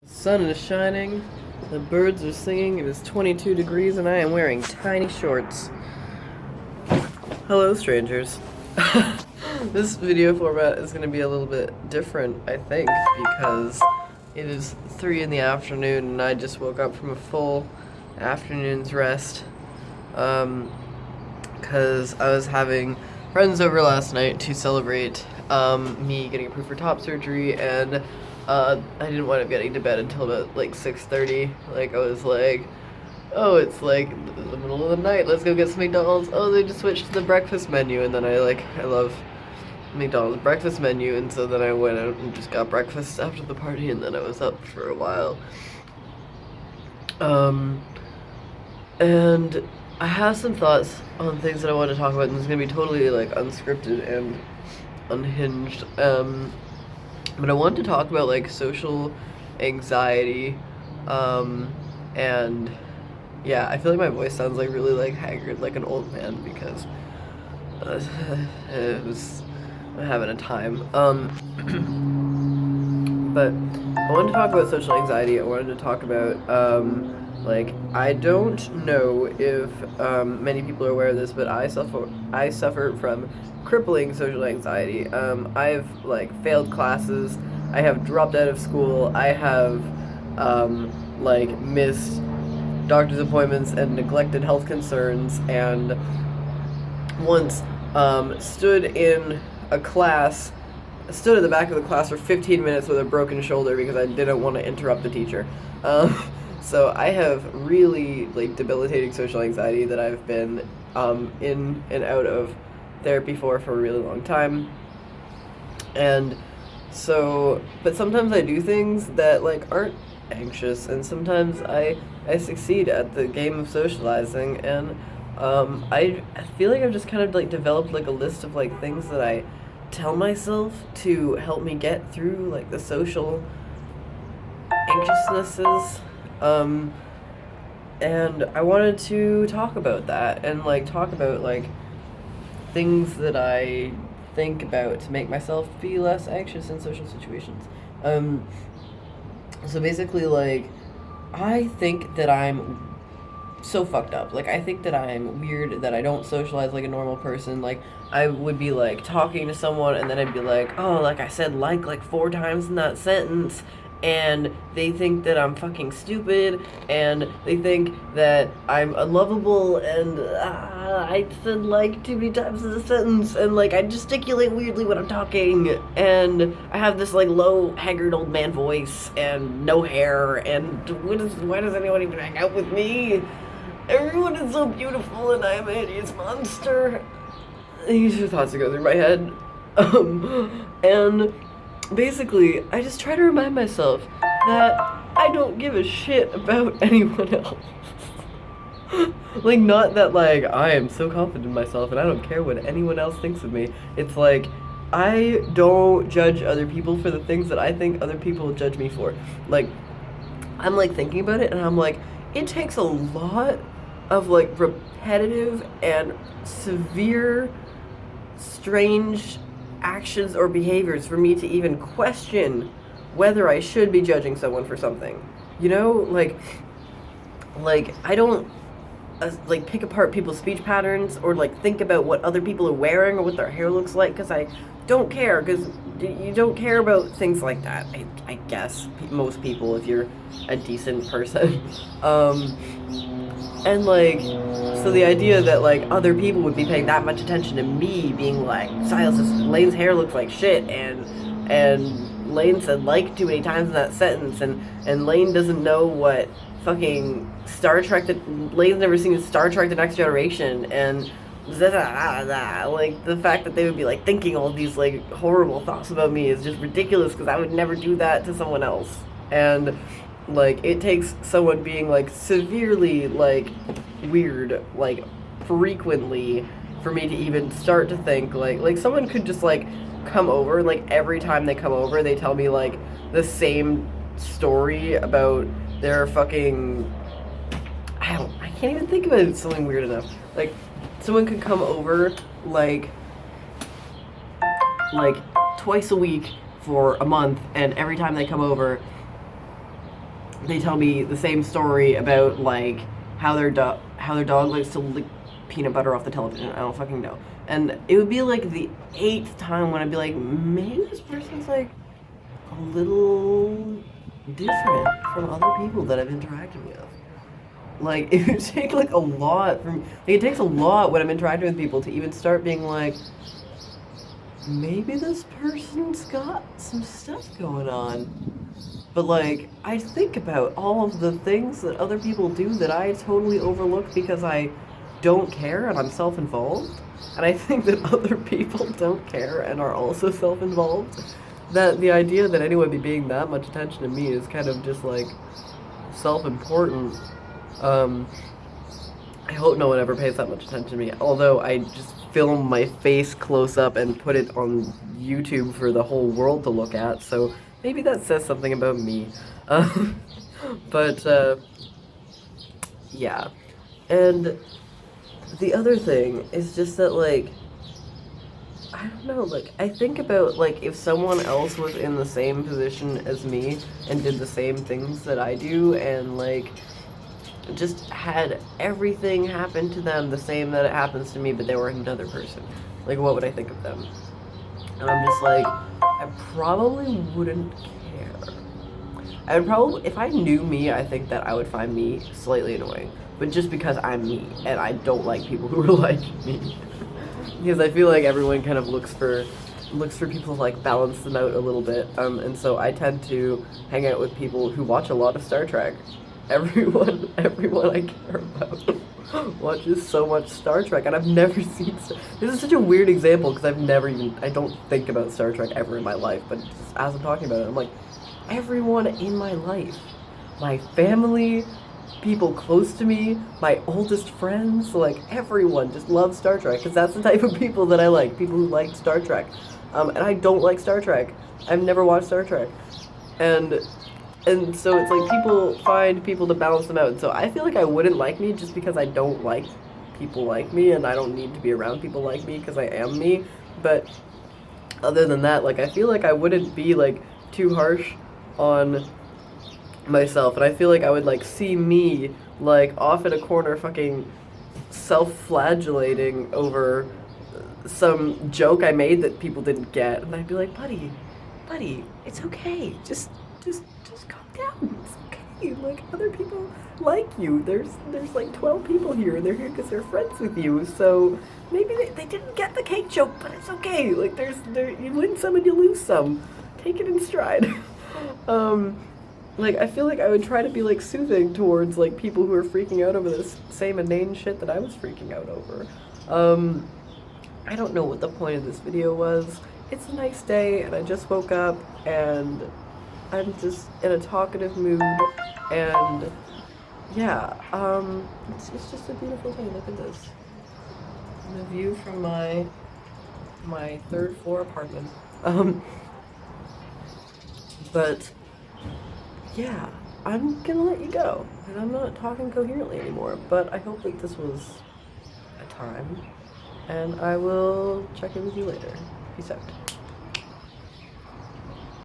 The sun is shining, the birds are singing, it is 22 degrees, and I am wearing tiny shorts. Hello, strangers. This video format is going to be a little bit different, I think, because it is 3 in the afternoon and I just woke up from a full afternoon's rest. Because I was having friends over last night to celebrate me getting approved for top surgery, and I didn't wind up getting to bed until about like 6:30. Like, I was like, oh, it's like the middle of the night, let's go get some McDonald's. Oh, they just switched to the breakfast menu, and then I love McDonald's breakfast menu, and so then I went out and just got breakfast after the party, and then I was up for a while. And I have some thoughts on things that I want to talk about, and it's gonna be totally like unscripted and unhinged. But I wanted to talk about like social anxiety, and yeah, I feel like my voice sounds like really like haggard, like an old man, because I'm having a time. But I wanted to talk about social anxiety. I wanted to talk about like, I don't know if many people are aware of this, but I suffer from crippling social anxiety. I've like failed classes. I have dropped out of school. I have like missed doctor's appointments and neglected health concerns, and once stood at the back of the class for 15 minutes with a broken shoulder because I didn't want to interrupt the teacher. So I have really like debilitating social anxiety that I've been in and out of therapy for a really long time. And so, but sometimes I do things that like aren't anxious, and sometimes I succeed at the game of socializing, and I feel like I've just kind of like developed like a list of like things that I tell myself to help me get through like the social anxiousnesses. And I wanted to talk about that and like talk about like things that I think about to make myself be less anxious in social situations. So basically, like, I think that I'm so fucked up. Like, I think that I'm weird, that I don't socialize like a normal person. Like, I would be like talking to someone, and then I'd be like, oh, like I said like 4 times in that sentence, and they think that I'm fucking stupid, and they think that I'm unlovable, and I said like too many times in a sentence, and like I gesticulate weirdly when I'm talking, and I have this like low, haggard old man voice, and no hair, and why does anyone even hang out with me? Everyone is so beautiful, and I am a hideous monster. These are thoughts that go through my head. And basically, I just try to remind myself that I don't give a shit about anyone else. Like, not that, like, I am so confident in myself and I don't care what anyone else thinks of me. It's like, I don't judge other people for the things that I think other people judge me for. Like, I'm, like, thinking about it, and I'm like, it takes a lot of, like, repetitive and severe, strange actions or behaviors for me to even question whether I should be judging someone for something. You know, like I don't like pick apart people's speech patterns or like think about what other people are wearing or what their hair looks like, because I don't care, because you don't care about things like that, I guess, most people, if you're a decent person. And like, so the idea that like other people would be paying that much attention to me being like, Lane's hair looks like shit, and Lane said like too many times in that sentence, and Lane doesn't know what fucking Star Trek, that Lane's never seen Star Trek: The Next Generation, and like the fact that they would be like thinking all these like horrible thoughts about me is just ridiculous, because I would never do that to someone else. And like, it takes someone being like severely like weird like frequently for me to even start to think like someone could just like come over, like every time they come over they tell me like the same story about their fucking, I can't even think about it, something weird enough. Like, someone could come over like twice a week for a month, and every time they come over they tell me the same story about like how their dog likes to lick peanut butter off the television. I don't fucking know. And it would be like the eighth time when I'd be like, maybe this person's like a little different from other people that I've interacted with. Like it would take like a lot from like it takes a lot when I'm interacting with people to even start being like, maybe this person's got some stuff going on. But like I think about all of the things that other people do that I totally overlook because I don't care and I'm self-involved. And I think that other people don't care and are also self-involved. That the idea that anyone would be paying that much attention to me is kind of just like self-important. Um, I hope no one ever pays that much attention to me. Although I just film my face close up and put it on YouTube for the whole world to look at. So maybe that says something about me. Um, but yeah. And the other thing is just that like I don't know, like I think about like if someone else was in the same position as me and did the same things that I do and like just had everything happen to them the same that it happens to me, but they were another person. Like, what would I think of them? And I'm just like, I probably wouldn't care. I would probably, if I knew me, I think that I would find me slightly annoying. But just because I'm me, and I don't like people who are like me. Because I feel like everyone kind of looks for people to like balance them out a little bit. And so I tend to hang out with people who watch a lot of Star Trek. Everyone I care about watches so much Star Trek, and I've never seen. This is such a weird example because I don't think about Star Trek ever in my life. But just as I'm talking about it, I'm like, everyone in my life, my family, people close to me, my oldest friends, like everyone just loves Star Trek because that's the type of people that I like. People who like Star Trek, and I don't like Star Trek. I've never watched Star Trek, and. And so it's like people find people to balance them out. And so I feel like I wouldn't like me just because I don't like people like me and I don't need to be around people like me because I am me. But other than that, like I feel like I wouldn't be like too harsh on myself. And I feel like I would like see me like off in a corner fucking self-flagellating over some joke I made that people didn't get. And I'd be like, buddy, it's okay. Just calm down. It's okay. Like other people like you. There's like 12 people here, and they're here because they're friends with you. So maybe they didn't get the cake joke, but it's okay. Like you win some and you lose some. Take it in stride. Like I feel like I would try to be like soothing towards like people who are freaking out over this same inane shit that I was freaking out over. I don't know what the point of this video was. It's a nice day, and I just woke up, and I'm just in a talkative mood, and yeah, it's just a beautiful day. Look at this. The view from my third floor apartment. But yeah, I'm gonna let you go, and I'm not talking coherently anymore, but I hope that this was a time, and I will check in with you later. Peace out.